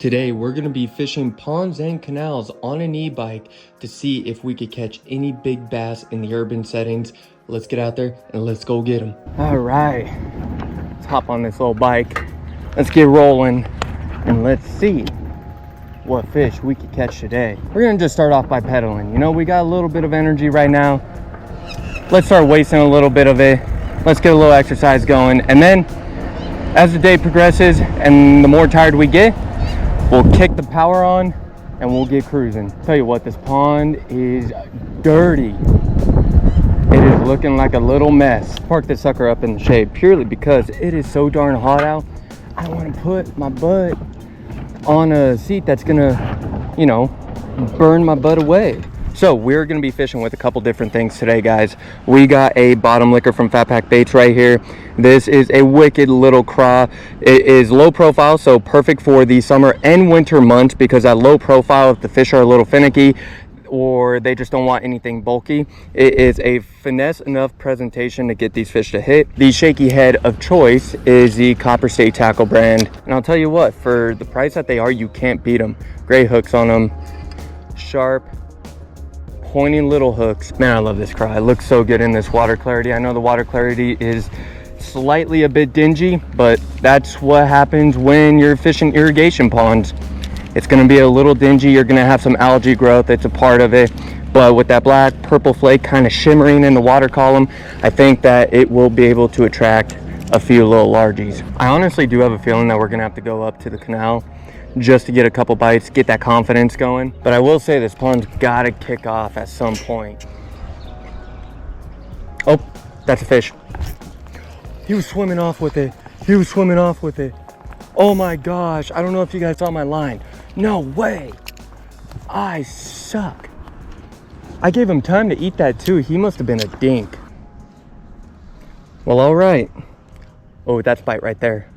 Today, we're going to be fishing ponds and canals on an e-bike to see if we could catch any big bass in the urban settings. Let's get out there and let's go get them. All right, let's hop on this little bike. Let's get rolling and let's see what fish we could catch today. We're going to just start off by pedaling. You know, we got a little bit of energy right now. Let's start wasting a little bit of it. Let's get a little exercise going. And then as the day progresses and the more tired we get, we'll kick the power on and we'll get cruising. Tell you what, this pond is dirty. It is looking like a little mess. Park this sucker up in the shade purely because it is so darn hot out. I don't want to put my butt on a seat that's gonna, you know, burn my butt away. So we're gonna be fishing with a couple different things today, guys. We got a bottom licker from Fat Pack Baits right here. This is a wicked little craw. It is low profile, so perfect for the summer and winter months, because at low profile, if the fish are a little finicky or they just don't want anything bulky, it is a finesse enough presentation to get these fish to hit. The shaky head of choice is the Copper State Tackle brand, and I'll tell you what, for the price that they are, you can't beat them. Great hooks on them, sharp pointing little hooks. Man, I love this craw. It looks so good in this water clarity. I know the water clarity is slightly a bit dingy, but that's what happens when you're fishing irrigation ponds. It's going to be a little dingy. You're going to have some algae growth. It's a part of it, but with that black purple flake kind of shimmering in the water column, I think that it will be able to attract a few little largies. I honestly do have a feeling that we're going to have to go up to the canal just to get a couple bites, get that confidence going. But I will say this pond's gotta kick off at some point. Oh, that's a fish. He was swimming off with it. He was swimming off with it. Oh my gosh, I don't know if you guys saw my line. No way. I suck. I gave him time to eat that too. He must have been a dink. Well, all right. Oh, that's a bite right there.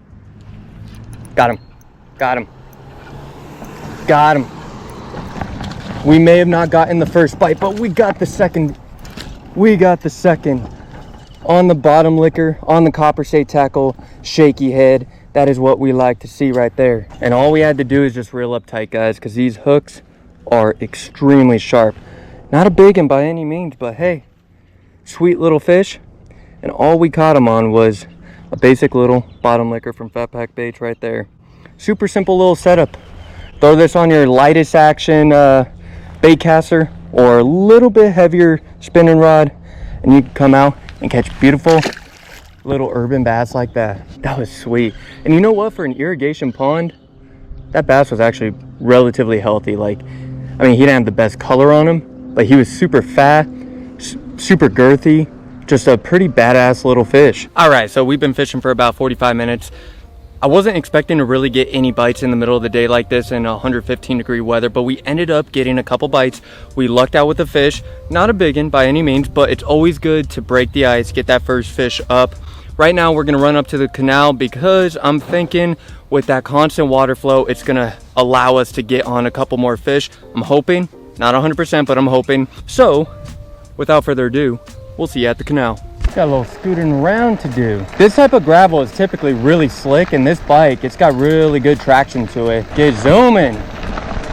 Got him. Got him. Got him. We may have not gotten the first bite, but we got the second. We got the second on the bottom licker, on the Copper State Tackle, shaky head. That is what we like to see right there. And all we had to do is just reel up tight, guys, because these hooks are extremely sharp. Not a big one by any means, but hey, sweet little fish. And all we caught him on was a basic little bottom licker from Fat Pack Baits right there. Super simple little setup. Throw this on your lightest action bait caster or a little bit heavier spinning rod, and you can come out and catch beautiful little urban bass like that. That was sweet. And you know what, for an irrigation pond, that bass was actually relatively healthy. Like, I mean, he didn't have the best color on him, but he was super fat, super girthy, just a pretty badass little fish. All right, so we've been fishing for about 45 minutes. I wasn't expecting to really get any bites in the middle of the day like this in 115-degree weather, but we ended up getting a couple bites. We lucked out with the fish. Not a big one by any means, but it's always good to break the ice, get that first fish up. Right now, we're gonna run up to the canal because I'm thinking with that constant water flow, it's gonna allow us to get on a couple more fish. I'm hoping, not 100%, but I'm hoping. So, without further ado, we'll see you at the canal. Got a little scooting around to do. This type of gravel is typically really slick, and this bike, it's got really good traction to it. Get zooming.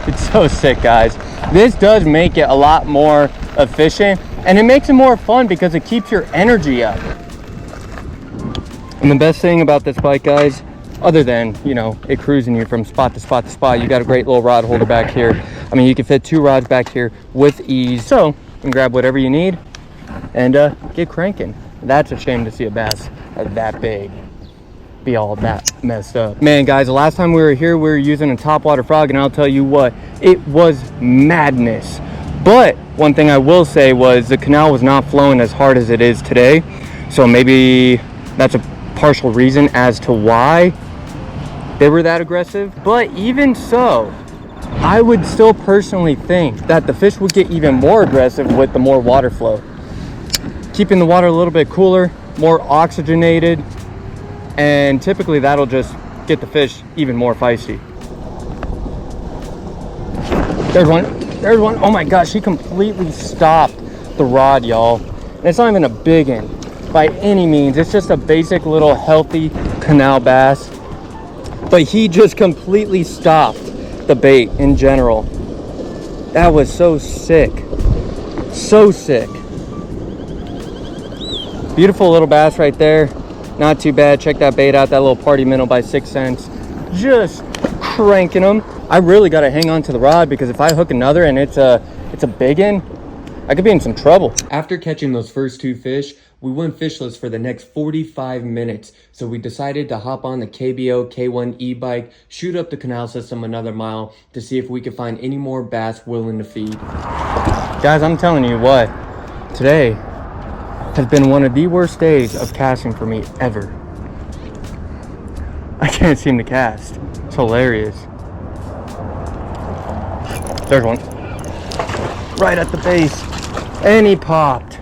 It's so sick, guys. This does make it a lot more efficient, and it makes it more fun because it keeps your energy up. And the best thing about this bike, guys, other than, you know, it cruising you from spot to spot to spot, you got a great little rod holder back here. I mean, you can fit 2 rods back here with ease. So you can grab whatever you need and get cranking. That's a shame to see a bass that big be all that messed up. Man, guys, the last time we were here, we were using a topwater frog, and I'll tell you what, it was madness. But one thing I will say was the canal was not flowing as hard as it is today, so maybe that's a partial reason as to why they were that aggressive. But even so, I would still personally think that the fish would get even more aggressive with the more water flow. Keeping the water a little bit cooler, more oxygenated, and typically that'll just get the fish even more feisty. There's one. There's one. Oh my gosh, he completely stopped the rod, y'all. And it's not even a big one by any means. It's just a basic little healthy canal bass. But he just completely stopped. the bait in general. That was so sick. So sick. Beautiful little bass right there. Not too bad. Check that bait out, that little party minnow by 6 cents. Just cranking them. I really got to hang on to the rod, because if I hook another and it's a big one, I could be in some trouble. After catching those first 2 fish, we went fishless for the next 45 minutes. So we decided to hop on the KBO K1 e-bike, shoot up the canal system another mile to see if we could find any more bass willing to feed. Guys, I'm telling you what, today has been one of the worst days of casting for me ever. I can't seem to cast. It's hilarious. There's one. Right at the base. And he popped.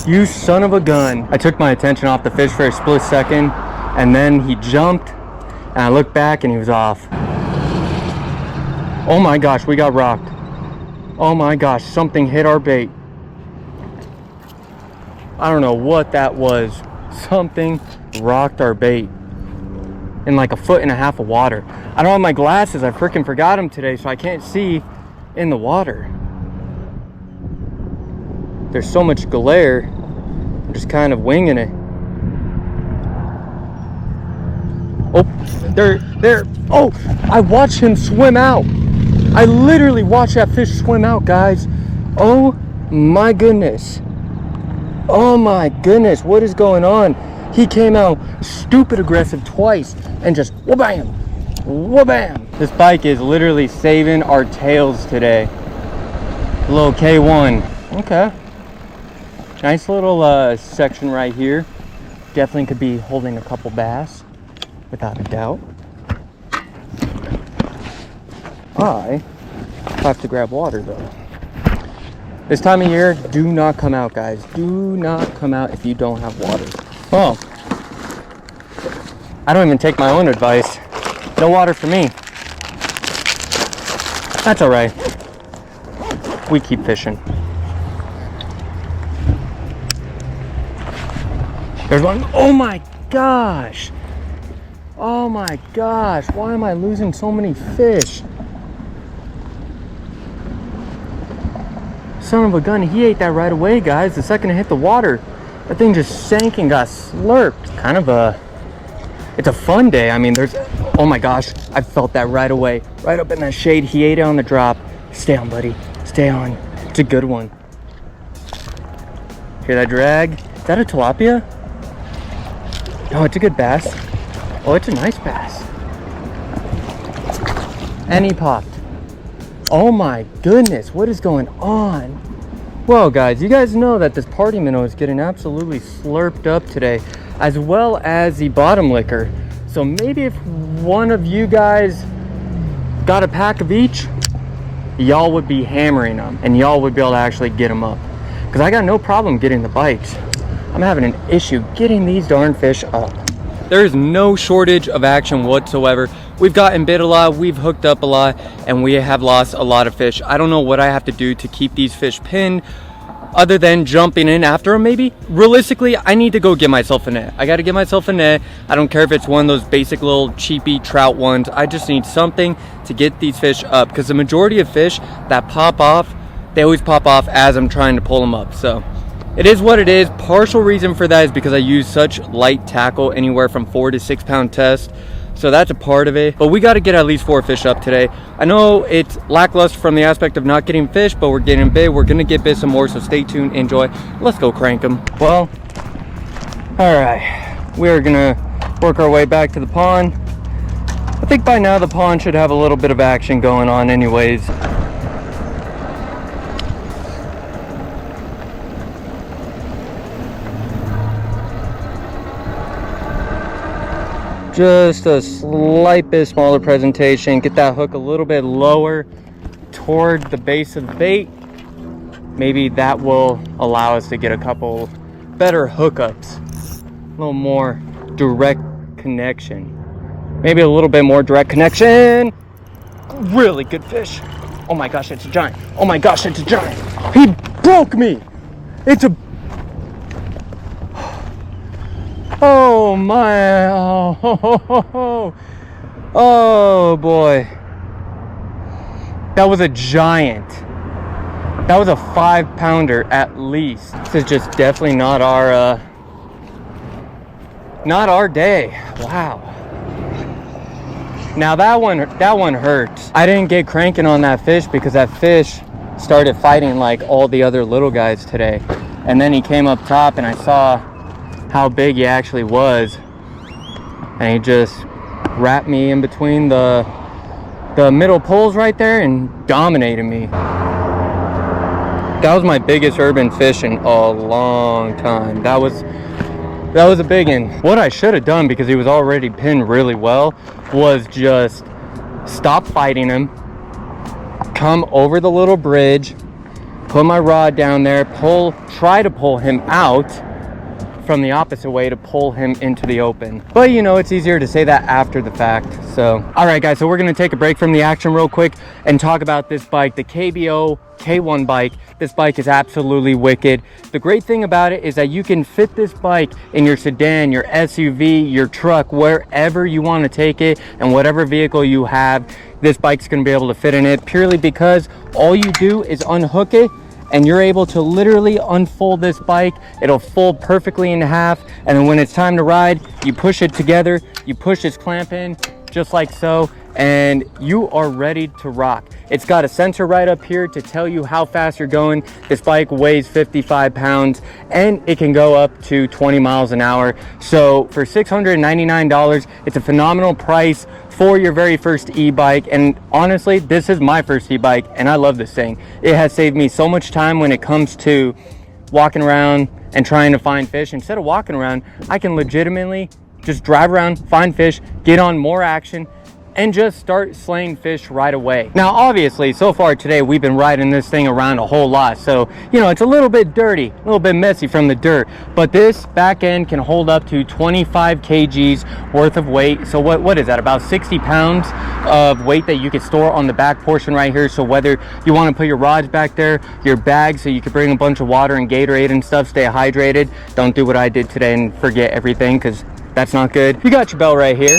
You son of a gun. I took my attention off the fish for a split second, and then he jumped, and I looked back and he was off. Oh my gosh, we got rocked. Oh my gosh, something hit our bait. I don't know what that was. Something rocked our bait in like 1.5 feet of water. I don't have my glasses. I freaking forgot them today, so I can't see in the water. There's so much glare. I'm just kind of winging it. Oh, there. Oh, I watched him swim out. I literally watched that fish swim out, guys. Oh my goodness. Oh my goodness, what is going on? He came out stupid aggressive twice and just wha-bam, wha-bam. This bike is literally saving our tails today. A little K1. Okay. Nice little section right here. Definitely could be holding a couple bass, without a doubt. I have to grab water though. This time of year, do not come out, guys. Do not come out if you don't have water. Oh, I don't even take my own advice. No water for me. That's all right. We keep fishing. There's one. Oh my gosh. Oh my gosh. Why am I losing so many fish? Son of a gun, he ate that right away, guys. The second it hit the water, that thing just sank and got slurped. Kind of it's a fun day. I mean, oh my gosh, I felt that right away. Right up in that shade, he ate it on the drop. Stay on, buddy, stay on. It's a good one. Hear that drag? Is that a tilapia? Oh, it's a good bass. Oh, it's a nice bass. And he popped. Oh my goodness, what is going on? Well, guys, you guys know that this party minnow is getting absolutely slurped up today, as well as the bottom licker. So maybe if one of you guys got a pack of each, y'all would be hammering them and y'all would be able to actually get them up. Because I got no problem getting the bites. I'm having an issue getting these darn fish up. There is no shortage of action whatsoever. We've gotten bit a lot, we've hooked up a lot, and we have lost a lot of fish. I don't know what I have to do to keep these fish pinned other than jumping in after them maybe. Realistically, I need to go get myself a net. I gotta get myself a net. I don't care if it's one of those basic little cheapy trout ones. I just need something to get these fish up, because the majority of fish that pop off, they always pop off as I'm trying to pull them up. So it is what it is. Partial reason for that is because I use such light tackle, anywhere from 4 to 6 pound test. So that's a part of it. But we got to get at least 4 fish up today. I know it's lackluster from the aspect of not getting fish, but we're getting bit. We're going to get bit some more, so stay tuned, enjoy. Let's go crank them. Well, all right. We're going to work our way back to the pond. I think by now the pond should have a little bit of action going on anyways. Just a slight bit smaller presentation. Get that hook a little bit lower toward the base of the bait. Maybe that will allow us to get a couple better hookups. A little more direct connection. Maybe a little bit more direct connection. Really good fish. Oh my gosh, it's a giant. Oh my gosh, it's a giant. He broke me. It's a... Oh my, oh boy. That was a giant. That was a 5-pounder at least. This is just definitely not our day. Wow. Now that one hurts. I didn't get cranking on that fish because that fish started fighting like all the other little guys today. And then he came up top and I saw how big he actually was. And he just wrapped me in between the middle poles right there and dominated me. That was my biggest urban fish in a long time. That was a big one. What I should have done, because he was already pinned really well, was just stop fighting him, come over the little bridge, put my rod down there, try to pull him out from the opposite way to pull him into the open. But you know, it's easier to say that after the fact. So, all right guys, so we're gonna take a break from the action real quick and talk about this bike, the KBO K1 bike. This bike is absolutely wicked. The great thing about it is that you can fit this bike in your sedan, your SUV, your truck, wherever you want to take it, and whatever vehicle you have, this bike's going to be able to fit in it, purely because all you do is unhook it and you're able to literally unfold this bike. It'll fold perfectly in half, and then when it's time to ride, you push it together, you push this clamp in just like so, and you are ready to rock. It's got a sensor right up here to tell you how fast you're going. This bike weighs 55 pounds and it can go up to 20 miles an hour. So for $699, it's a phenomenal price for your very first e-bike. And honestly, this is my first e-bike and I love this thing. It has saved me so much time when it comes to walking around and trying to find fish. Instead of walking around, I can legitimately just drive around, find fish, get on more action, and just start slaying fish right away. Now obviously, so far today we've been riding this thing around a whole lot, so you know, it's a little bit dirty, a little bit messy from the dirt, but this back end can hold up to 25 kgs worth of weight. So what is that, about 60 pounds of weight that you can store on the back portion right here. So whether you want to put your rods back there, your bag, so you can bring a bunch of water and Gatorade and stuff, stay hydrated, don't do what I did today and forget everything, because that's not good. You got your bell right here.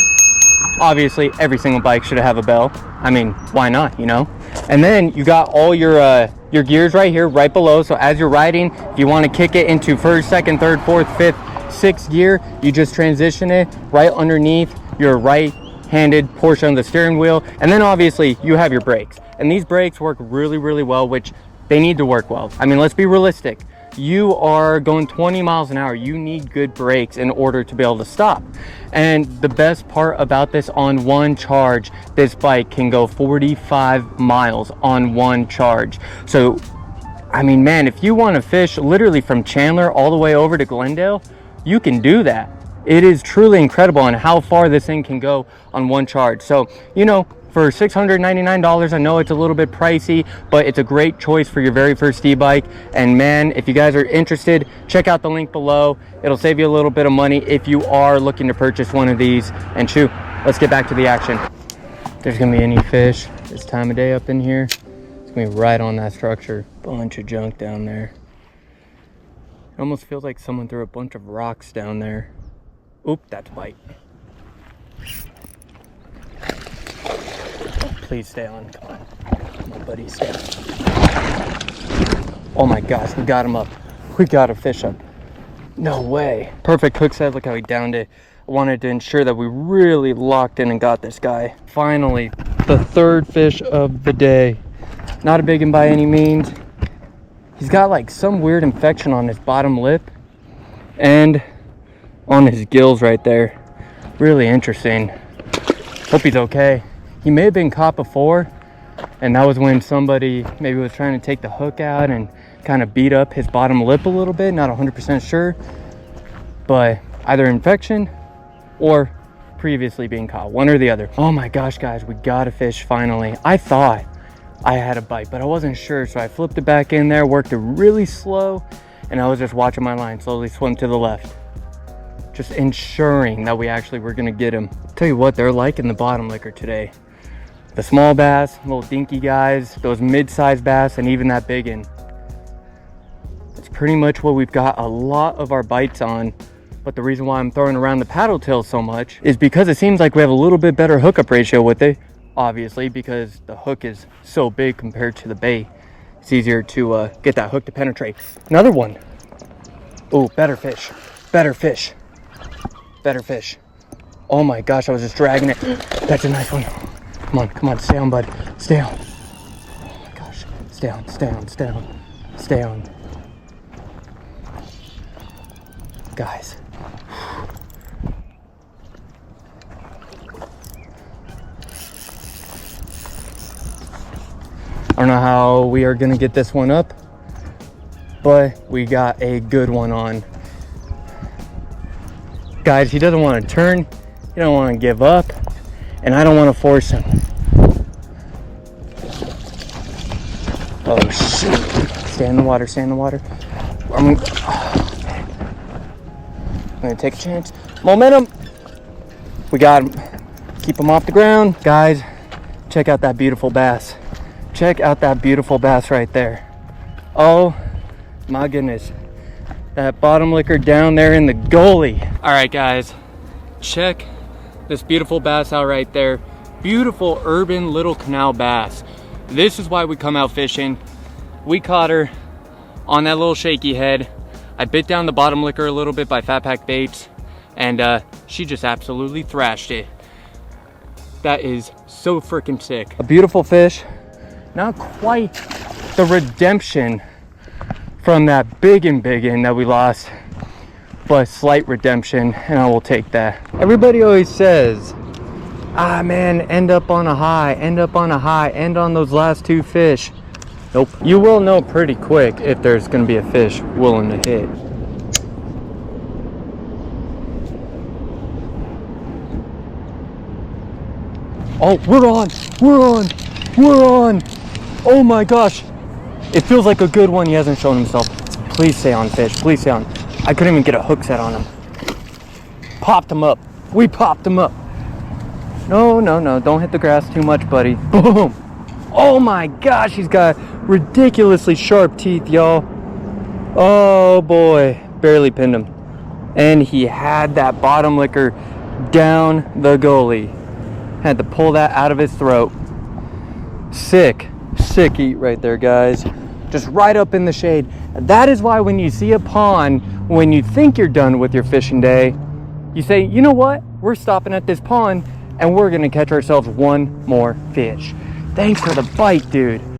Obviously, every single bike should have a bell. I mean, why not, you know? And then you got all your gears right here, right below. So as you're riding, if you want to kick it into first, second, third, fourth, fifth, sixth gear, you just transition it right underneath your right-handed portion of the steering wheel. And then obviously, you have your brakes. And these brakes work really, really well, which they need to work well. I mean, let's be realistic. You are going 20 miles an hour. You need good brakes in order to be able to stop. And the best part about this, on one charge, this bike can go 45 miles on one charge. So, I mean, man, if you want to fish literally from Chandler all the way over to Glendale, you can do that. It is truly incredible on how far this thing can go on one charge. So, you know, for $699, I know it's a little bit pricey, but it's a great choice for your very first e-bike. And man, if you guys are interested, check out the link below. It'll save you a little bit of money if you are looking to purchase one of these. And shoot, let's get back to the action. If there's gonna be any fish this time of day up in here, it's gonna be right on that structure. Bunch of junk down there. It almost feels like someone threw a bunch of rocks down there. Oop, that's a bite. Please stay on, come on. My buddy, stay on. Oh my gosh, we got him up. We got a fish up. No way. Perfect hook set, look how he downed it. I wanted to ensure that we really locked in and got this guy. Finally, the third fish of the day. Not a big one by any means. He's got like some weird infection on his bottom lip and on his gills right there. Really interesting. Hope he's okay. He may have been caught before, and that was when somebody maybe was trying to take the hook out and kind of beat up his bottom lip a little bit. Not 100% sure, but either infection or previously being caught, one or the other. Oh my gosh, guys, we got a fish finally. I thought I had a bite, but I wasn't sure, so I flipped it back in there, worked it really slow, and I was just watching my line slowly swim to the left, just ensuring that we actually were gonna get him. Tell you what, they're liking the bottom liquor today. The small bass, little dinky guys, those mid-sized bass, and even that big one. That's pretty much what we've got a lot of our bites on. But the reason why I'm throwing around the paddle tail so much is because it seems like we have a little bit better hookup ratio with it. obviously, because the hook is so big compared to the bait. It's easier to get that hook to penetrate. Another one. Oh, better fish, better fish, better fish. Oh my gosh, I was just dragging it. That's a nice one. Come on, stay on, bud, stay on. Oh my gosh, stay on, stay on, stay on, stay on. Guys. I don't know how we are gonna get this one up, but we got a good one on. Guys, he doesn't want to turn, he don't want to give up, and I don't want to force him. Oh shoot. Stay in the water, stay in the water. I'm gonna take a chance. Momentum. We got him. Keep him off the ground. Guys, check out that beautiful bass. Check out that beautiful bass right there. Oh my goodness. That bottom licker down there in the gully. All right, guys, check this beautiful bass out right there. Beautiful urban little canal bass. This is why we come out fishing. We caught her on that little shaky head. I bit down the bottom licker a little bit by Fat Pack Baits, and she just absolutely thrashed it. That is so freaking sick. A beautiful fish. Not quite the redemption from that big and that we lost, but slight redemption, and I will take that. Everybody always says, ah man, end up on a high, end up on a high, end on those last two fish. Nope. You will know pretty quick if there's gonna be a fish willing to hit. Oh, we're on, we're on, we're on. Oh my gosh. It feels like a good one. He hasn't shown himself. Please stay on, fish. Please stay on. I couldn't even get a hook set on him. Popped him up. We popped him up. No, no, no. Don't hit the grass too much, buddy. Boom. Oh my gosh. He's got ridiculously sharp teeth, y'all. Oh boy. Barely pinned him. And he had that bottom licker down the gully. Had to pull that out of his throat. Sick eat right there, guys. Just right up in the shade. That is why when you see a pond, when you think you're done with your fishing day, you say, you know what, we're stopping at this pond and we're gonna catch ourselves one more fish. Thanks for the bite, dude.